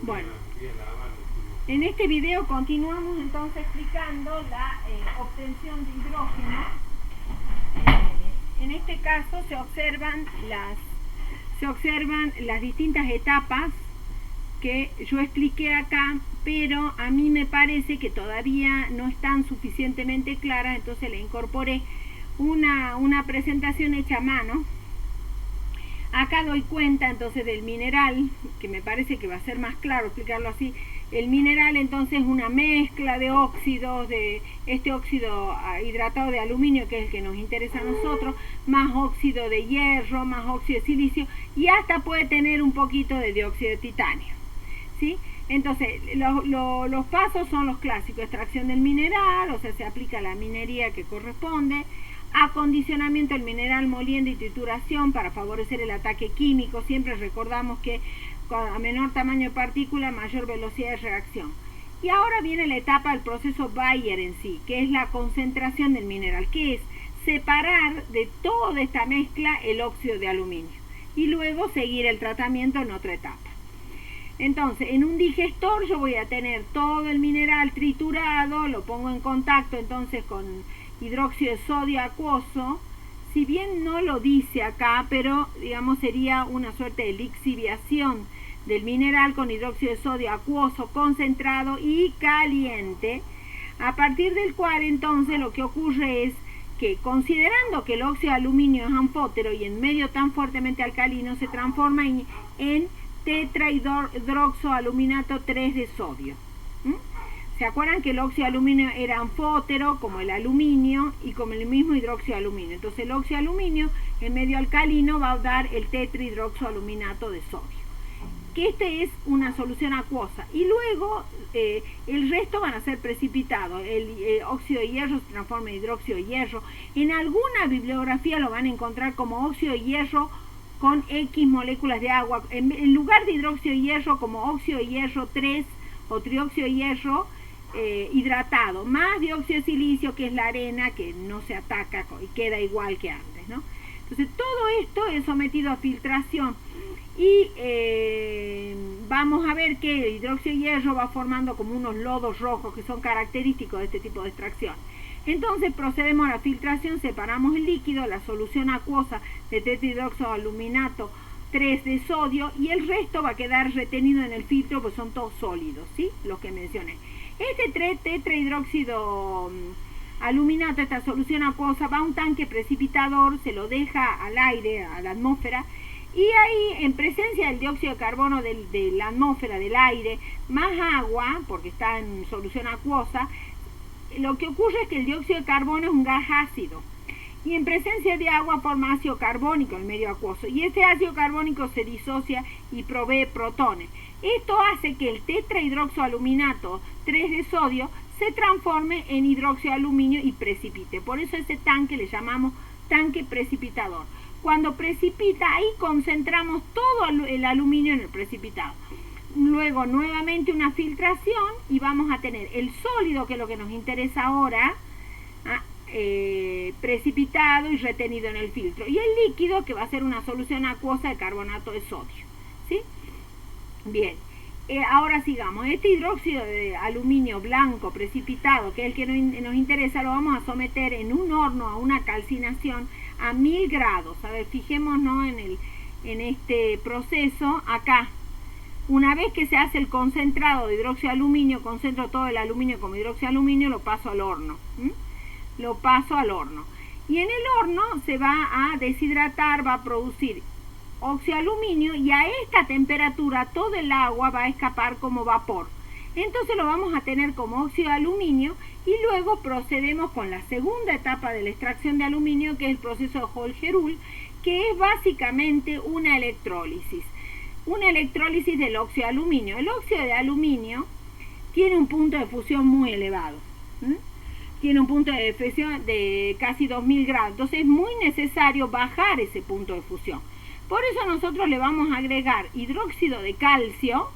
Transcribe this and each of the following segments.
Bueno, en este video continuamos entonces explicando la obtención de hidrógeno. En este caso se observan las distintas etapas que yo expliqué acá, pero a mí me parece que todavía no están suficientemente claras, entonces le incorporé una presentación hecha a mano. Acá doy cuenta entonces del mineral, que me parece que va a ser más claro explicarlo así. El mineral entonces es una mezcla de óxidos, de este óxido hidratado de aluminio, que es el que nos interesa a nosotros, más óxido de hierro, más óxido de silicio, y hasta puede tener un poquito de dióxido de titanio, ¿sí? Entonces, los pasos son los clásicos: extracción del mineral, o sea, se aplica la minería que corresponde; acondicionamiento del mineral moliendo y trituración para favorecer el ataque químico. Siempre recordamos que a menor tamaño de partícula, mayor velocidad de reacción. Y ahora viene la etapa del proceso Bayer en sí, que es la concentración del mineral, que es separar de toda esta mezcla el óxido de aluminio y luego seguir el tratamiento en otra etapa. Entonces, en un digestor yo voy a tener todo el mineral triturado, lo pongo en contacto entonces con hidróxido de sodio acuoso. Si bien no lo dice acá, pero digamos sería una suerte de lixiviación del mineral con hidróxido de sodio acuoso concentrado y caliente, a partir del cual entonces lo que ocurre es que, considerando que el óxido de aluminio es anfótero y en medio tan fuertemente alcalino, se transforma en tetrahidroxoaluminato 3 de sodio. ¿Se acuerdan que el óxido de aluminio era anfótero, como el aluminio, y como el mismo hidróxido de aluminio? Entonces el óxido de aluminio en medio alcalino va a dar el tetrahidroxoaluminato de sodio, que este es una solución acuosa. Y luego el resto van a ser precipitados. El óxido de hierro se transforma en hidróxido de hierro. En alguna bibliografía lo van a encontrar como óxido de hierro con X moléculas de agua, en lugar de hidróxido de hierro como óxido de hierro 3 o trióxido de hierro hidratado, más dióxido de silicio, que es la arena que no se ataca y queda igual que antes, ¿no? Entonces todo esto es sometido a filtración y vamos a ver que el hidróxido de hierro va formando como unos lodos rojos que son característicos de este tipo de extracción. Entonces procedemos a la filtración, separamos el líquido, la solución acuosa de tetrahidroxoaluminato 3 de sodio, y el resto va a quedar retenido en el filtro, pues son todos sólidos, ¿sí? Los que mencioné. Este tetrahidróxido aluminato, esta solución acuosa, va a un tanque precipitador, se lo deja al aire, a la atmósfera, y ahí, en presencia del dióxido de carbono de la atmósfera, del aire, más agua, porque está en solución acuosa, lo que ocurre es que el dióxido de carbono es un gas ácido, y en presencia de agua forma ácido carbónico en el medio acuoso, y este ácido carbónico se disocia y provee protones. Esto hace que el tetrahidroxoaluminato 3 de sodio se transforme en hidróxido de aluminio y precipite. Por eso ese tanque le llamamos tanque precipitador. Cuando precipita, ahí concentramos todo el aluminio en el precipitado. Luego nuevamente una filtración y vamos a tener el sólido, que es lo que nos interesa ahora, precipitado y retenido en el filtro, y el líquido, que va a ser una solución acuosa de carbonato de sodio, ¿sí? Bien, ahora sigamos. Este hidróxido de aluminio blanco precipitado, que es el que nos interesa, lo vamos a someter en un horno a una calcinación a 1000 grados. A ver, fijémonos en este proceso acá. Una vez que se hace el concentrado de hidróxido de aluminio, concentro todo el aluminio como hidróxido de aluminio, lo paso al horno. Lo paso al horno. Y en el horno se va a deshidratar, va a producir óxido de aluminio, y a esta temperatura todo el agua va a escapar como vapor. Entonces lo vamos a tener como óxido de aluminio, y luego procedemos con la segunda etapa de la extracción de aluminio, que es el proceso de Hall-Héroult, que es básicamente una electrólisis. Una electrólisis del óxido de aluminio. El óxido de aluminio tiene un punto de fusión muy elevado. Tiene un punto de fusión de casi 2000 grados. Entonces es muy necesario bajar ese punto de fusión. Por eso nosotros le vamos a agregar hidróxido de calcio.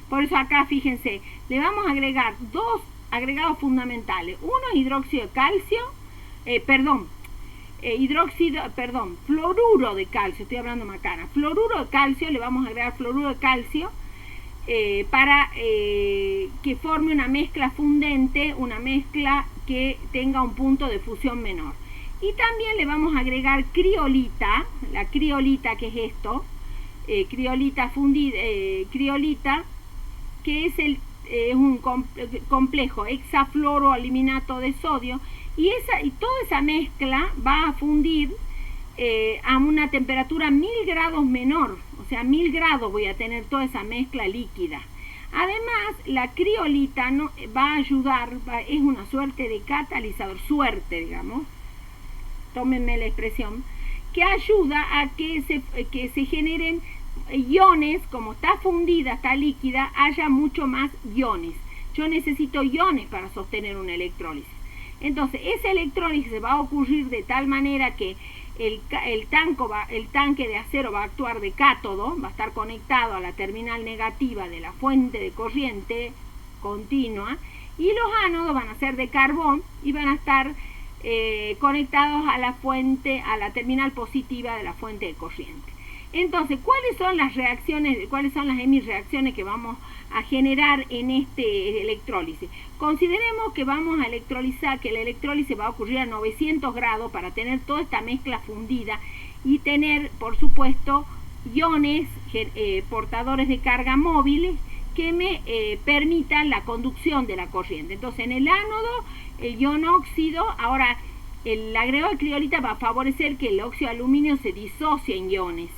Por eso acá, fíjense, le vamos a agregar dos agregados fundamentales. Uno es hidróxido de calcio, fluoruro de calcio, estoy hablando macana. Fluoruro de calcio, le vamos a agregar fluoruro de calcio, para que forme una mezcla fundente, una mezcla que tenga un punto de fusión menor. Y también le vamos a agregar criolita, la criolita, que es esto, criolita fundida, criolita, que es un complejo hexafluoroaluminato de sodio, y toda esa mezcla va a fundir a una temperatura 1000 grados menor, o sea, 1000 grados voy a tener toda esa mezcla líquida. Además, la criolita va a ayudar, es una suerte de catalizador, digamos, tómenme la expresión, que ayuda a que se generen iones. Como está fundida, está líquida, haya mucho más iones. Yo necesito iones para sostener una electrólisis. Entonces, esa electrólisis va a ocurrir de tal manera que el tanque de acero va a actuar de cátodo, va a estar conectado a la terminal negativa de la fuente de corriente continua, y los ánodos van a ser de carbón y van a estar conectados a la fuente, a la terminal positiva de la fuente de corriente. Entonces, ¿cuáles son las hemireacciones que vamos a generar en este electrólisis? Consideremos que vamos a electrolizar, que la electrólisis va a ocurrir a 900 grados para tener toda esta mezcla fundida y tener, por supuesto, iones portadores de carga móviles que me permitan la conducción de la corriente. Entonces, en el ánodo, el ion óxido, ahora el agregado de criolita va a favorecer que el óxido de aluminio se disocie en iones.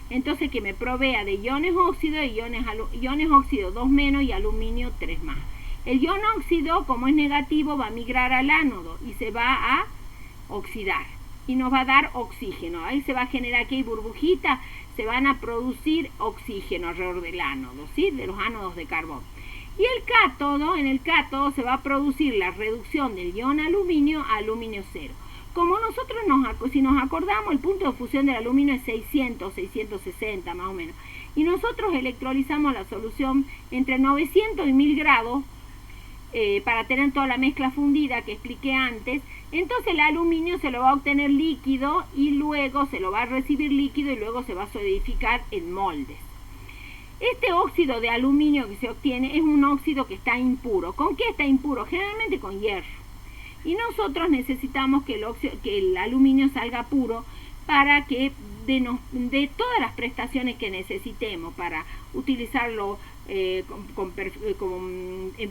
Entonces, que me provea de iones óxido, iones óxido 2 menos y aluminio 3 más. El ion óxido, como es negativo, va a migrar al ánodo y se va a oxidar y nos va a dar oxígeno. Ahí se va a generar, aquí hay burbujitas, se van a producir oxígeno alrededor del ánodo, ¿sí? De los ánodos de carbón. Y el cátodo, en el cátodo se va a producir la reducción del ion aluminio a aluminio 0. Como nosotros, si nos acordamos, el punto de fusión del aluminio es 600, 660 más o menos. Y nosotros electrolizamos la solución entre 900 y 1000 grados para tener toda la mezcla fundida que expliqué antes. Entonces el aluminio se lo va a obtener líquido y luego se lo va a recibir líquido y luego se va a solidificar en moldes. Este óxido de aluminio que se obtiene es un óxido que está impuro. ¿Con qué está impuro? Generalmente con hierro. Y nosotros necesitamos que el aluminio salga puro para que de todas las prestaciones que necesitemos para utilizarlo en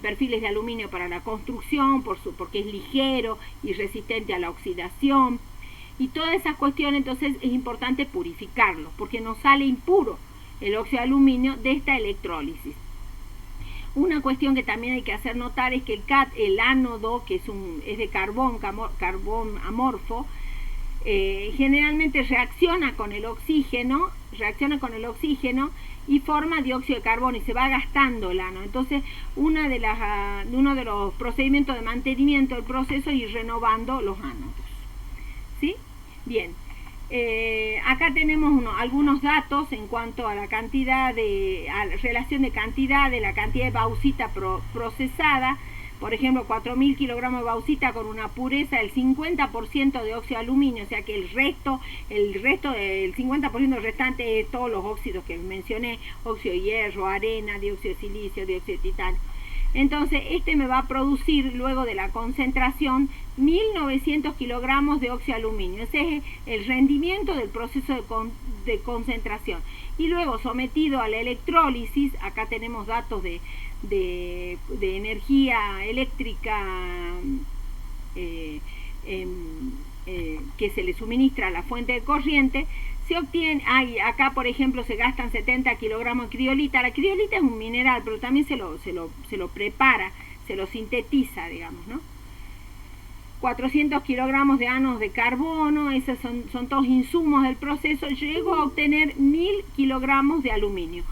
perfiles de aluminio para la construcción, porque es ligero y resistente a la oxidación y todas esas cuestiones. Entonces es importante purificarlo porque nos sale impuro el óxido de aluminio de esta electrólisis. Una cuestión que también hay que hacer notar es que el ánodo, que es de carbón amorfo, generalmente reacciona con el oxígeno y forma dióxido de carbono y se va gastando el ánodo. Entonces, uno de los procedimientos de mantenimiento del proceso es ir renovando los ánodos. ¿Sí? Bien. Acá tenemos algunos datos en cuanto a la relación de cantidad de la cantidad de bauxita procesada. Por ejemplo, 4000 kilogramos de bauxita con una pureza del 50% de óxido de aluminio, o sea que el resto del 50% restante es todos los óxidos que mencioné: óxido de hierro, arena, dióxido de silicio, dióxido de titanio. Entonces, me va a producir, luego de la concentración, 1900 kilogramos de óxido de aluminio. Ese es el rendimiento del proceso de concentración. Y luego, sometido a la electrólisis, acá tenemos datos de energía eléctrica que se le suministra a la fuente de corriente. Se obtiene, acá por ejemplo se gastan 70 kilogramos de criolita. La criolita es un mineral, pero también se lo prepara, se lo sintetiza, digamos, ¿no? 400 kilogramos de ánodos de carbono, esos son todos insumos del proceso. Llego a obtener 1000 kilogramos de aluminio.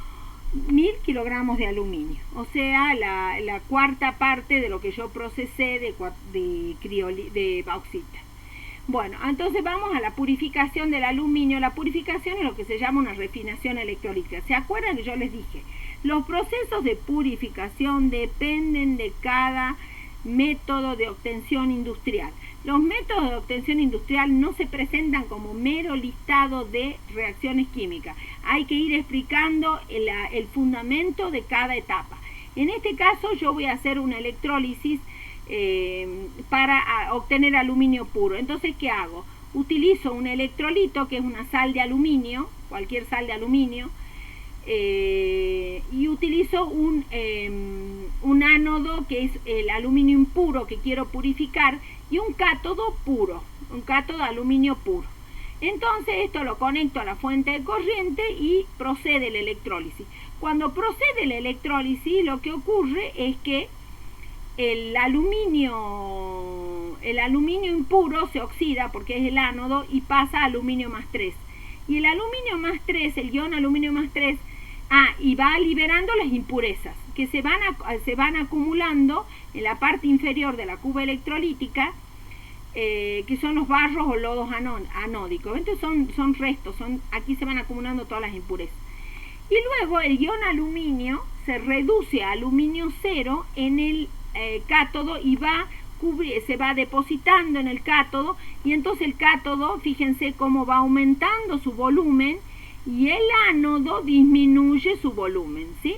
1000 kilogramos de aluminio, o sea, la cuarta parte de lo que yo procesé de bauxita. Bueno, entonces vamos a la purificación del aluminio. La purificación es lo que se llama una refinación electrolítica. ¿Se acuerdan que yo les dije? Los procesos de purificación dependen de cada método de obtención industrial. Los métodos de obtención industrial no se presentan como mero listado de reacciones químicas. Hay que ir explicando el fundamento de cada etapa. En este caso yo voy a hacer una electrólisis para obtener aluminio puro. Entonces, ¿qué hago? Utilizo un electrolito, que es una sal de aluminio, cualquier sal de aluminio, y utilizo un ánodo, que es el aluminio impuro que quiero purificar, y un cátodo puro, un cátodo de aluminio puro. Entonces esto lo conecto a la fuente de corriente y procede la electrólisis. Cuando procede la electrólisis, lo que ocurre es que el aluminio impuro se oxida, porque es el ánodo, y pasa a aluminio más 3. Y el aluminio más 3, el ion aluminio más 3, y va liberando las impurezas que se van acumulando en la parte inferior de la cuba electrolítica, que son los barros o lodos anódicos. Entonces son restos, aquí se van acumulando todas las impurezas. Y luego el ion aluminio se reduce a aluminio 0 en el cátodo y se va depositando en el cátodo, y entonces el cátodo, fíjense cómo va aumentando su volumen, y el ánodo disminuye su volumen, ¿sí?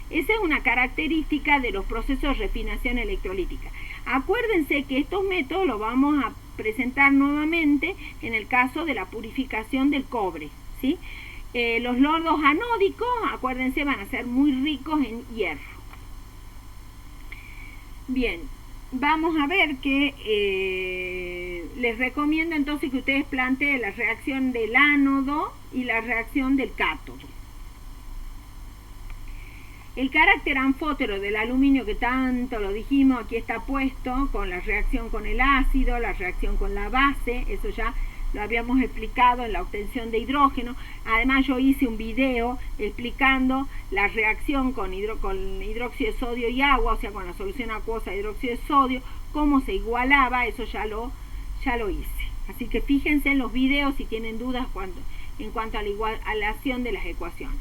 Esa es una característica de los procesos de refinación electrolítica. Acuérdense que estos métodos los vamos a presentar nuevamente en el caso de la purificación del cobre, ¿sí? Los lodos anódicos, acuérdense, van a ser muy ricos en hierro. Bien, vamos a ver que les recomiendo entonces que ustedes planteen la reacción del ánodo y la reacción del cátodo. El carácter anfótero del aluminio, que tanto lo dijimos, aquí está puesto con la reacción con el ácido, la reacción con la base, eso ya lo habíamos explicado en la obtención de hidrógeno. Además yo hice un video explicando la reacción con hidróxido de sodio y agua, o sea, con la solución acuosa de hidróxido de sodio, cómo se igualaba, eso ya lo hice. Así que fíjense en los videos si tienen dudas en cuanto a la igualación de las ecuaciones.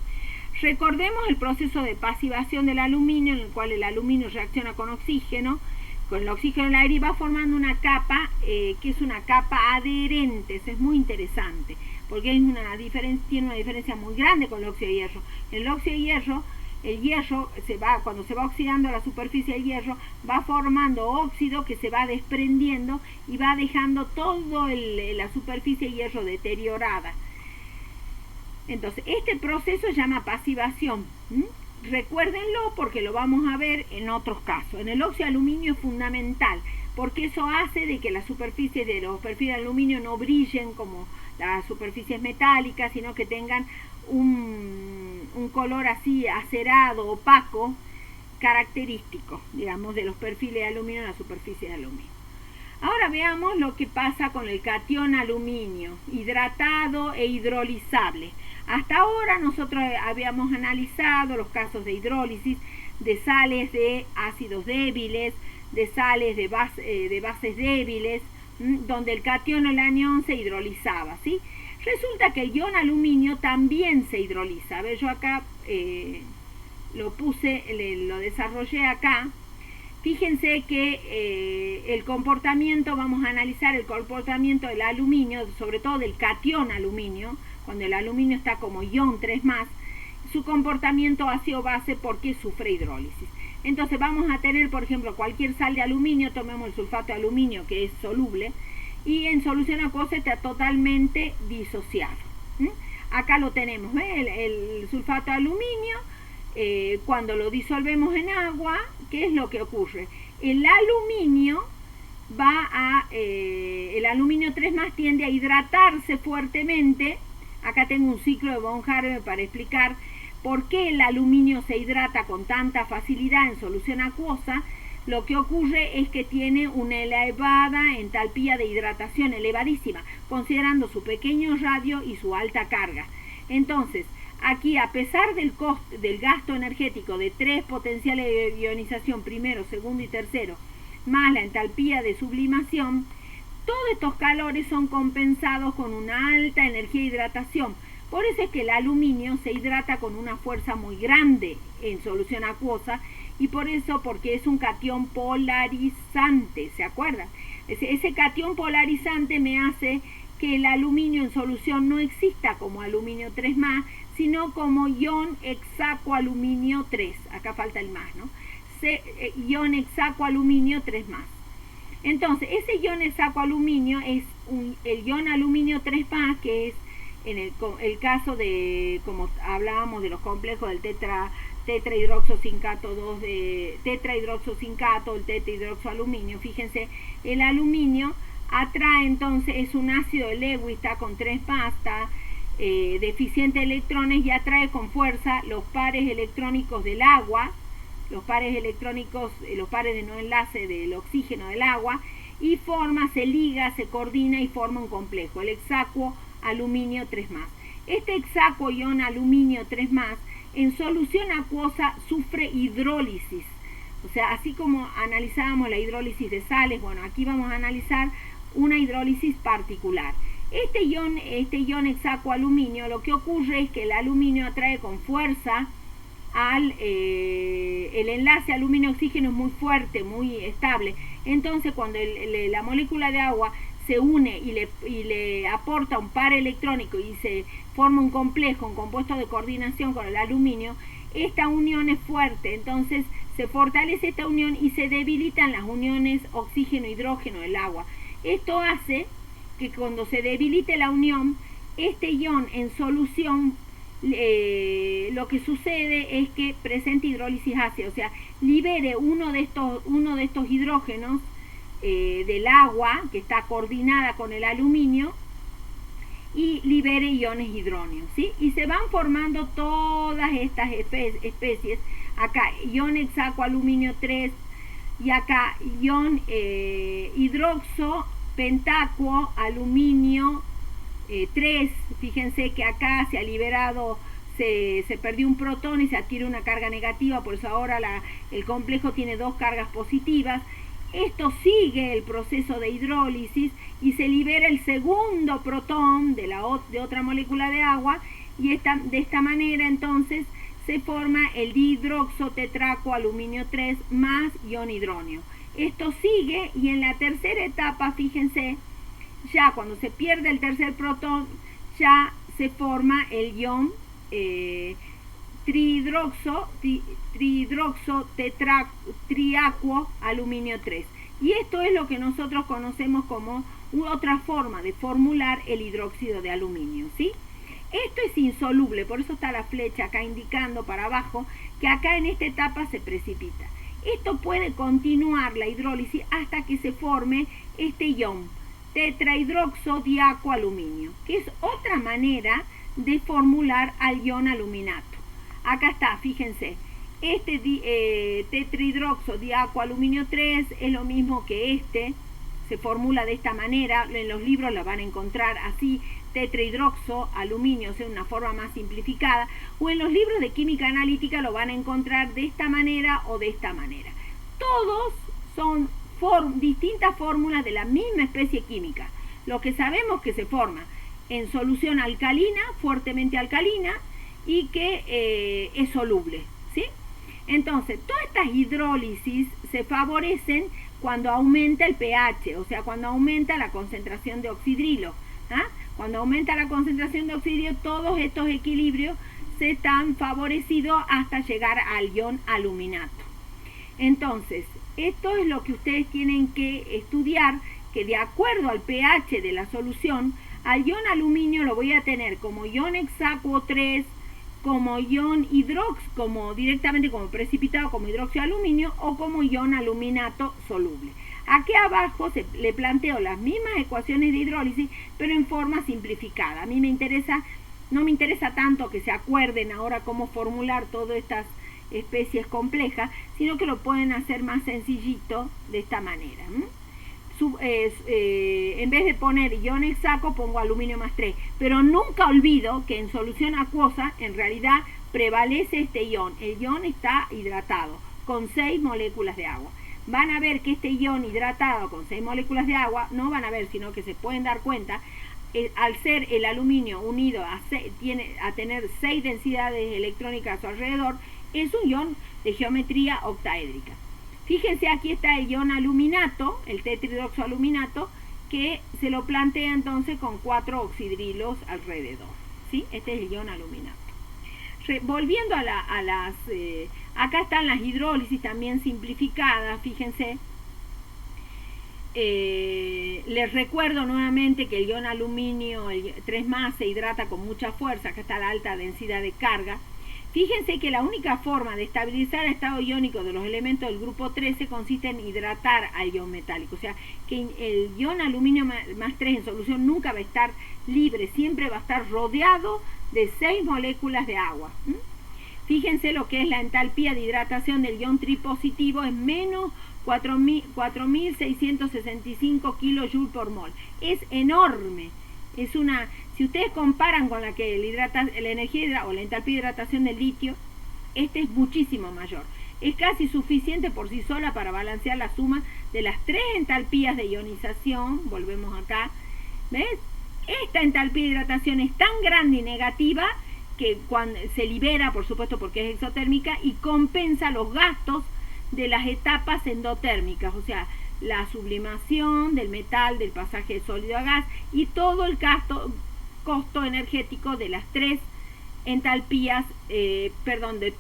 Recordemos el proceso de pasivación del aluminio, en el cual el aluminio reacciona con oxígeno, con el oxígeno del aire, y va formando una capa que es una capa adherente. Eso es muy interesante, porque tiene una diferencia muy grande con el óxido de hierro. En el óxido de hierro, el hierro cuando se va oxidando la superficie del hierro, va formando óxido que se va desprendiendo y va dejando toda la superficie de hierro deteriorada. Entonces, este proceso se llama pasivación. Recuérdenlo porque lo vamos a ver en otros casos. En el óxido de aluminio es fundamental, porque eso hace de que las superficies de los perfiles de aluminio no brillen como las superficies metálicas, sino que tengan un color así acerado, opaco, característico, digamos, de los perfiles de aluminio en la superficie de aluminio. Ahora veamos lo que pasa con el catión aluminio, hidratado e hidrolizable. Hasta ahora nosotros habíamos analizado los casos de hidrólisis de sales de ácidos débiles, de sales de bases débiles, donde el catión o el anión se hidrolizaba, ¿sí? Resulta que el ion aluminio también se hidroliza. A ver, yo acá lo desarrollé acá. Fíjense que el comportamiento, vamos a analizar el comportamiento del aluminio, sobre todo del catión aluminio, cuando el aluminio está como ion 3+, su comportamiento ácido-base, porque sufre hidrólisis. Entonces vamos a tener, por ejemplo, cualquier sal de aluminio, tomemos el sulfato de aluminio, que es soluble, y en solución acuosa está totalmente disociado. Acá lo tenemos, el sulfato de aluminio. Cuando lo disolvemos en agua, ¿qué es lo que ocurre? El aluminio el aluminio 3+ tiende a hidratarse fuertemente. Acá tengo un ciclo de von Harve para explicar por qué el aluminio se hidrata con tanta facilidad en solución acuosa. Lo que ocurre es que tiene una elevada entalpía de hidratación, elevadísima, considerando su pequeño radio y su alta carga. Entonces, aquí, a pesar del gasto energético de 3 potenciales de ionización, primero, segundo y tercero, más la entalpía de sublimación, todos estos calores son compensados con una alta energía de hidratación. Por eso es que el aluminio se hidrata con una fuerza muy grande en solución acuosa, y por eso, porque es un catión polarizante, ¿se acuerdan? Ese catión polarizante me hace que el aluminio en solución no exista como aluminio 3+, sino como ion hexaco aluminio 3, acá falta el más, ¿no? Ion hexaco aluminio 3+. Entonces, ese ion hexaco aluminio es el ion aluminio 3+, que es en el caso de, como hablábamos de los complejos del tetrahidroxocincato 2 de tetrahidroxocincato, el tetrahidroxoaluminio. Fíjense, el aluminio atrae, entonces es un ácido de Lewis, está con 3+, está deficiente de electrones y atrae con fuerza los pares electrónicos del agua, los pares electrónicos, los pares de no enlace del oxígeno del agua, y se liga, se coordina y forma un complejo, el hexacuo aluminio 3+. Este hexacuo ion aluminio 3+, en solución acuosa sufre hidrólisis. O sea, así como analizábamos la hidrólisis de sales, bueno, aquí vamos a analizar una hidrólisis particular. Este ion hexacuo aluminio, lo que ocurre es que el aluminio atrae con fuerza el enlace aluminio-oxígeno es muy fuerte, muy estable. Entonces, cuando la molécula de agua se une y le aporta un par electrónico y se forma un complejo, un compuesto de coordinación con el aluminio, esta unión es fuerte, entonces se fortalece esta unión y se debilitan las uniones oxígeno-hidrógeno del agua. Esto hace que cuando se debilite la unión, este ion en solución, lo que sucede es que presenta hidrólisis ácida, o sea, libere uno de estos hidrógenos del agua, que está coordinada con el aluminio, y libere iones hidróneos, ¿sí? Y se van formando todas estas especies, acá ion hexaco aluminio 3, y acá ion hidroxo pentacuo aluminio 3, fíjense que acá se ha liberado, se perdió un protón y se adquiere una carga negativa, por eso ahora el complejo tiene 2 cargas positivas. Esto sigue el proceso de hidrólisis y se libera el segundo protón de otra molécula de agua, y de esta manera entonces se forma el dihidroxo tetraco aluminio 3 más ion hidróneo. Esto sigue, y en la tercera etapa, fíjense, ya cuando se pierde el tercer protón, ya se forma el ion trihidroxo triacuo aluminio 3. Y esto es lo que nosotros conocemos como otra forma de formular el hidróxido de aluminio, ¿sí? Esto es insoluble, por eso está la flecha acá indicando para abajo que acá en esta etapa se precipita. Esto puede continuar la hidrólisis hasta que se forme este ion tetrahidroxo diacuo aluminio, que es otra manera de formular al ion aluminato. Acá está, fíjense, este tetrahidroxo diacuo aluminio 3 es lo mismo que este, se formula de esta manera, en los libros lo van a encontrar así, tetrahidroxo aluminio, o sea, una forma más simplificada, o en los libros de química analítica lo van a encontrar de esta manera o de esta manera. Todos son distintas fórmulas de la misma especie química. Lo que sabemos que se forma en solución alcalina, fuertemente alcalina, y que es soluble, ¿sí? Entonces, todas estas hidrólisis se favorecen cuando aumenta el pH, o sea, cuando aumenta la concentración de oxidrilo. Cuando aumenta la concentración de oxidrilo, todos estos equilibrios se están favorecidos hasta llegar al ion aluminato. Entonces, esto es lo que ustedes tienen que estudiar, que de acuerdo al pH de la solución, al ion aluminio lo voy a tener como ion hexacuo 3, como ion como directamente como precipitado como hidróxido de aluminio, o como ion aluminato soluble. Aquí abajo le planteo las mismas ecuaciones de hidrólisis, pero en forma simplificada. A mí no me interesa tanto que se acuerden ahora cómo formular todas estas especies complejas, sino que lo pueden hacer más sencillito de esta manera. En vez de poner ion hexaco, pongo aluminio más 3, pero nunca olvido que en solución acuosa en realidad prevalece este ion. El ion está hidratado con 6 moléculas de agua. Van a ver que este ion hidratado con 6 moléculas de agua, no van a ver, sino que se pueden dar cuenta, al ser el aluminio unido a tener 6 densidades electrónicas a su alrededor, es un ion de geometría octaédrica. Fíjense, aquí está el ion aluminato, el tetridroxoaluminato, que se lo plantea entonces con 4 oxidrilos alrededor, ¿sí? Este es el ion aluminato. Volviendo a las... acá están las hidrólisis también simplificadas, fíjense. Les recuerdo nuevamente que el ion aluminio, el 3+, se hidrata con mucha fuerza. Acá está la alta densidad de carga. Fíjense que la única forma de estabilizar el estado iónico de los elementos del grupo 13 consiste en hidratar al ion metálico. O sea, que el ion aluminio más 3 en solución nunca va a estar libre, siempre va a estar rodeado de 6 moléculas de agua. Fíjense lo que es la entalpía de hidratación del ion tripositivo, es menos 4.665 kJ por mol. Es enorme. Es una... Si ustedes comparan con la que la energía o la entalpía de hidratación del litio, este es muchísimo mayor. Es casi suficiente por sí sola para balancear la suma de las 3 entalpías de ionización. Volvemos acá. ¿Ves? Esta entalpía de hidratación es tan grande y negativa que cuando se libera, por supuesto porque es exotérmica, y compensa los gastos de las etapas endotérmicas, o sea, la sublimación del metal, del pasaje de sólido a gas y todo el costo energético de las 3 entalpías, de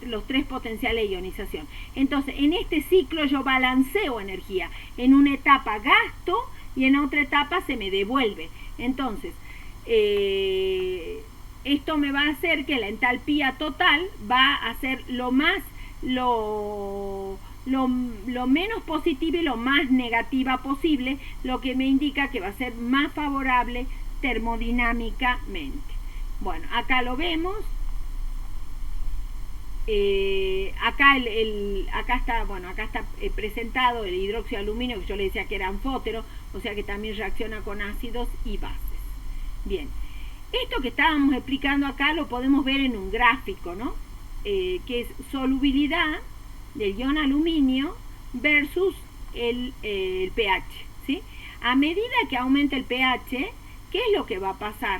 los 3 potenciales de ionización. Entonces, en este ciclo yo balanceo energía. En una etapa gasto y en otra etapa se me devuelve. Entonces, esto me va a hacer que la entalpía total va a ser lo menos positiva y lo más negativa posible, lo que me indica que va a ser más favorable termodinámicamente. Bueno, acá lo vemos. Acá está presentado el hidróxido de aluminio, que yo le decía que era anfótero, o sea que también reacciona con ácidos y bases. Bien, esto que estábamos explicando acá lo podemos ver en un gráfico, ¿no? Que es solubilidad del ion aluminio versus el pH, ¿sí? A medida que aumenta el pH, ¿qué es lo que va a pasar?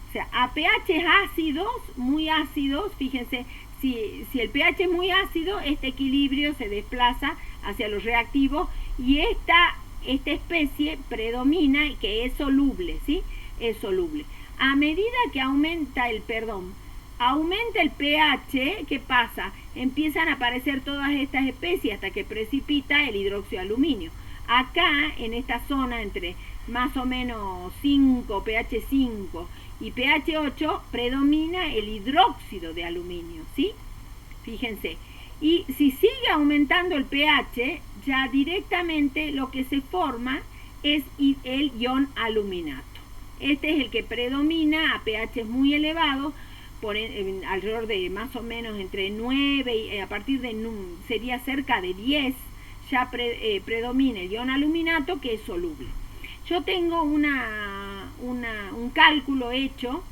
O sea, a pH ácidos, muy ácidos, fíjense, si el pH es muy ácido, este equilibrio se desplaza hacia los reactivos y esta especie predomina y que es soluble, ¿sí? Es soluble. A medida que aumenta el pH, ¿qué pasa? Empiezan a aparecer todas estas especies hasta que precipita el hidróxido de aluminio. Acá, en esta zona entre más o menos 5, pH 5 y pH 8, predomina el hidróxido de aluminio, ¿sí? Fíjense. Y si sigue aumentando el pH, ya directamente lo que se forma es el ion aluminato. Este es el que predomina a pH muy elevados, alrededor de más o menos entre 9 y a partir de sería cerca de 10, ya predomina el ion aluminato, que es soluble. Yo tengo un cálculo hecho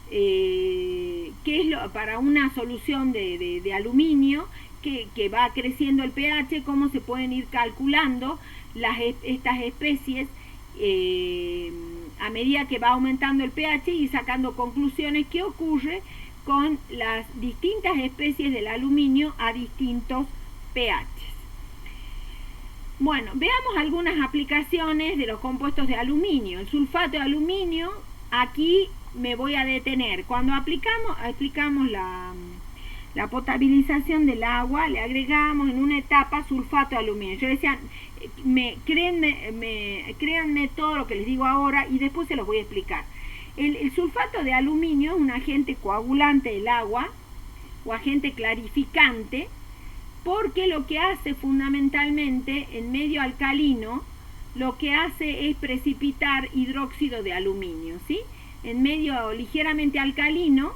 que es para una solución de aluminio que va creciendo el pH, cómo se pueden ir calculando estas especies a medida que va aumentando el pH y sacando conclusiones qué ocurre con las distintas especies del aluminio a distintos pH. Bueno, veamos algunas aplicaciones de los compuestos de aluminio. El sulfato de aluminio, aquí me voy a detener. Cuando aplicamos la potabilización del agua, le agregamos en una etapa sulfato de aluminio. Yo decía, créanme todo lo que les digo ahora y después se los voy a explicar. El sulfato de aluminio es un agente coagulante del agua o agente clarificante, porque lo que hace fundamentalmente en medio alcalino, lo que hace es precipitar hidróxido de aluminio, ¿sí? En medio ligeramente alcalino,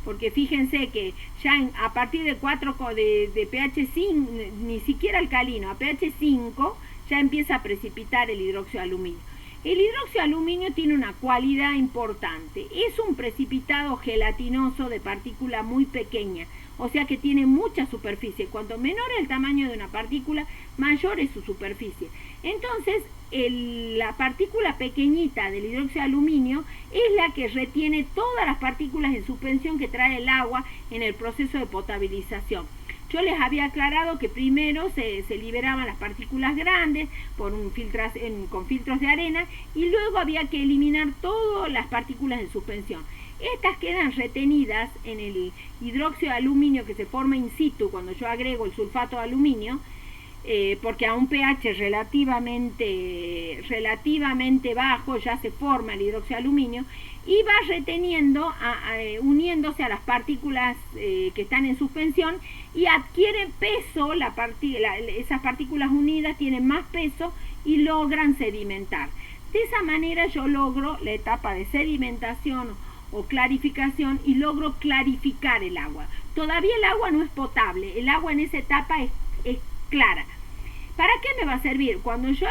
porque fíjense que ya a partir de 4 de pH 5, ni siquiera alcalino, a pH 5 ya empieza a precipitar el hidróxido de aluminio. El hidróxido de aluminio tiene una cualidad importante, es un precipitado gelatinoso de partícula muy pequeña, o sea que tiene mucha superficie. Cuanto menor es el tamaño de una partícula, mayor es su superficie. Entonces, la partícula pequeñita del hidróxido de aluminio es la que retiene todas las partículas en suspensión que trae el agua en el proceso de potabilización. Yo les había aclarado que primero se liberaban las partículas grandes con filtros de arena y luego había que eliminar todas las partículas de suspensión. Estas quedan retenidas en el hidróxido de aluminio que se forma in situ cuando yo agrego el sulfato de aluminio, porque a un pH relativamente bajo ya se forma el hidróxido de aluminio y va reteniendo, uniéndose a las partículas que están en suspensión y adquieren peso, esas partículas unidas tienen más peso y logran sedimentar. De esa manera yo logro la etapa de sedimentación o clarificación y logro clarificar el agua. Todavía el agua no es potable, el agua en esa etapa es clara. ¿Para qué me va a servir? Cuando yo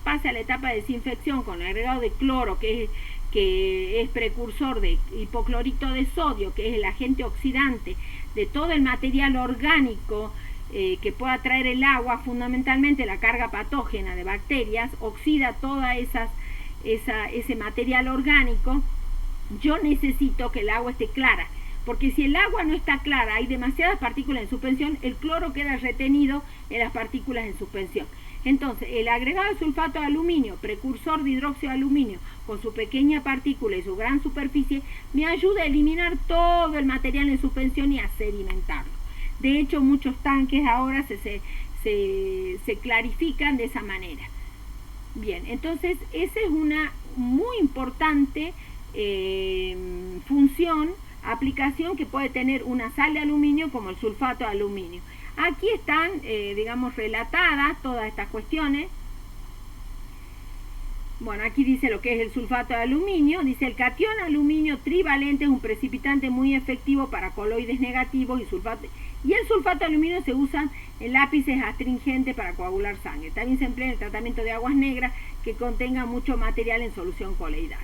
pase a la etapa de desinfección con el agregado de cloro, que es precursor de hipoclorito de sodio, que es el agente oxidante de todo el material orgánico que pueda traer el agua, fundamentalmente la carga patógena de bacterias, oxida toda ese material orgánico. Yo necesito que el agua esté clara, porque si el agua no está clara, hay demasiadas partículas en suspensión, el cloro queda retenido en las partículas en suspensión. Entonces, el agregado de sulfato de aluminio, precursor de hidróxido de aluminio, con su pequeña partícula y su gran superficie, me ayuda a eliminar todo el material en suspensión y a sedimentarlo. De hecho, muchos tanques ahora se clarifican de esa manera. Bien, entonces, esa es una muy importante aplicación que puede tener una sal de aluminio como el sulfato de aluminio. Aquí están, relatadas todas estas cuestiones. Bueno, aquí dice lo que es el sulfato de aluminio. Dice: el catión aluminio trivalente es un precipitante muy efectivo para coloides negativos y el sulfato de aluminio se usa en lápices astringentes para coagular sangre. También se emplea en el tratamiento de aguas negras que contengan mucho material en solución coloidal.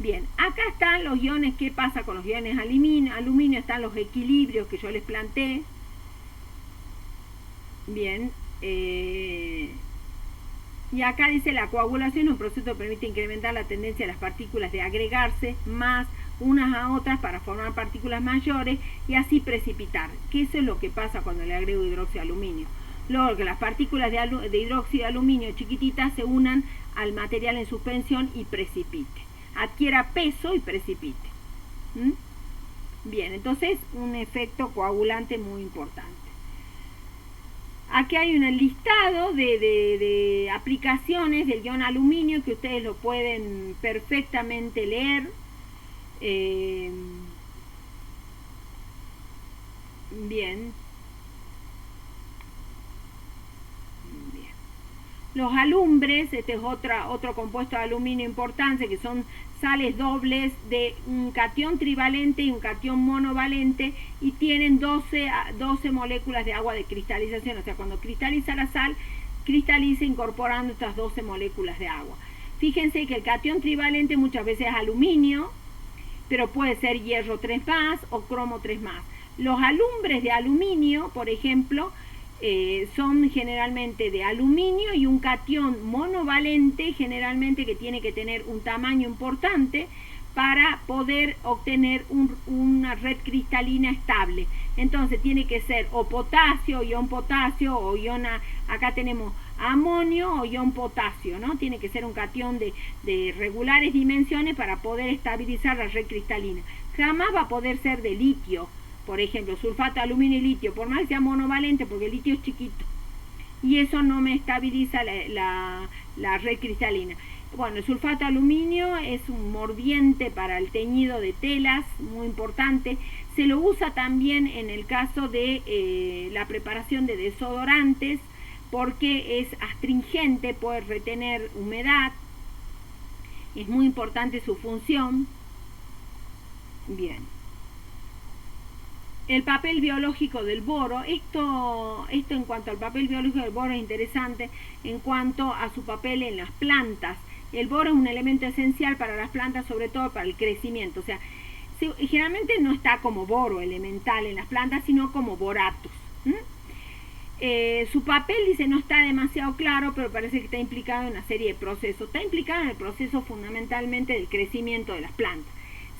Bien, acá están los iones. ¿Qué pasa con los iones aluminio? Están los equilibrios que yo les planteé. Bien, y acá dice: la coagulación es un proceso que permite incrementar la tendencia de las partículas de agregarse más unas a otras para formar partículas mayores y así precipitar. Que eso es lo que pasa cuando le agrego hidróxido de aluminio. Luego que las partículas de hidróxido de aluminio chiquititas se unan al material en suspensión y precipite. Adquiera peso y precipite. Bien, entonces un efecto coagulante muy importante. Aquí hay un listado de aplicaciones del ion aluminio que ustedes lo pueden perfectamente leer. Bien. Los alumbres, este es otro compuesto de aluminio importante, que son sales dobles de un catión trivalente y un catión monovalente, y tienen 12 moléculas de agua de cristalización. O sea, cuando cristaliza la sal, cristaliza incorporando estas 12 moléculas de agua. Fíjense que el catión trivalente muchas veces es aluminio, pero puede ser hierro 3+ o cromo 3+. Los alumbres de aluminio, por ejemplo, son generalmente de aluminio y un catión monovalente, generalmente que tiene que tener un tamaño importante para poder obtener una red cristalina estable. Entonces tiene que ser o potasio, ion potasio, o acá tenemos amonio o ion potasio, ¿no? Tiene que ser un catión de regulares dimensiones para poder estabilizar la red cristalina. Jamás va a poder ser de litio. Por ejemplo, sulfato de aluminio y litio, por más que sea monovalente, porque el litio es chiquito. Y eso no me estabiliza la red cristalina. Bueno, el sulfato de aluminio es un mordiente para el teñido de telas, muy importante. Se lo usa también en el caso de la preparación de desodorantes, porque es astringente, puede retener humedad. Es muy importante su función. Bien. El papel biológico del boro, esto en cuanto al papel biológico del boro es interesante en cuanto a su papel en las plantas. El boro es un elemento esencial para las plantas, sobre todo para el crecimiento. O sea, generalmente no está como boro elemental en las plantas, sino como boratos. Su papel, dice, no está demasiado claro, pero parece que está implicado en una serie de procesos. Está implicado en el proceso fundamentalmente del crecimiento de las plantas.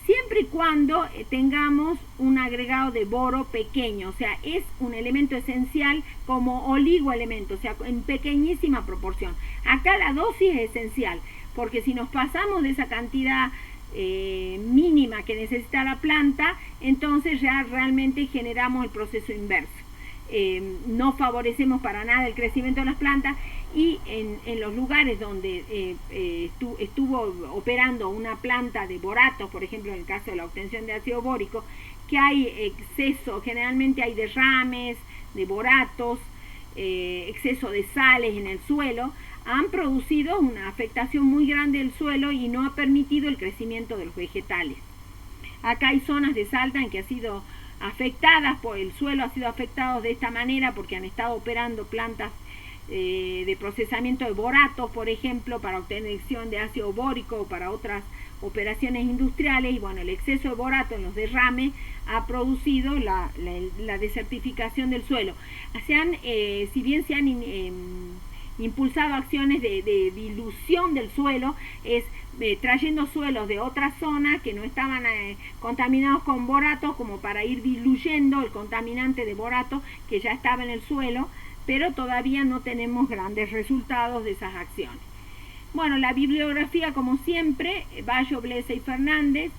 siempre y cuando tengamos un agregado de boro pequeño, o sea, es un elemento esencial como oligoelemento, o sea, en pequeñísima proporción. Acá la dosis es esencial, porque si nos pasamos de esa cantidad mínima que necesita la planta, entonces ya realmente generamos el proceso inverso. No favorecemos para nada el crecimiento de las plantas, y en los lugares donde estuvo operando una planta de boratos, por ejemplo en el caso de la obtención de ácido bórico, que hay exceso, generalmente hay derrames de boratos, exceso de sales en el suelo, han producido una afectación muy grande del suelo y no ha permitido el crecimiento de los vegetales. Acá hay zonas de Salta en que ha sido afectadas, por el suelo ha sido afectado de esta manera porque han estado operando plantas de procesamiento de boratos, por ejemplo, para obtención de ácido bórico o para otras operaciones industriales, y bueno, el exceso de borato en los derrames ha producido la desertificación del suelo. Si bien se han impulsado acciones de dilución del suelo, es trayendo suelos de otras zonas que no estaban contaminados con borato, como para ir diluyendo el contaminante de borato que ya estaba en el suelo, pero todavía no tenemos grandes resultados de esas acciones. Bueno, la bibliografía, como siempre, Bayo, Blesa y Fernández,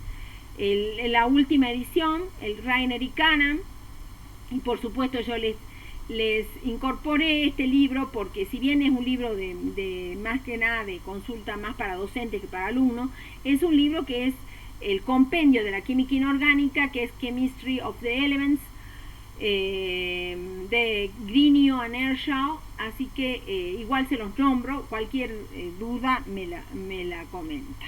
la última edición, el Rainer y Canham, y por supuesto yo les incorporé este libro porque, si bien es un libro de más que nada de consulta más para docentes que para alumnos, es un libro que es el compendio de la química inorgánica, que es Chemistry of the Elements, de Greenio and Earnshaw, así que igual se los nombro, cualquier duda me la comenta.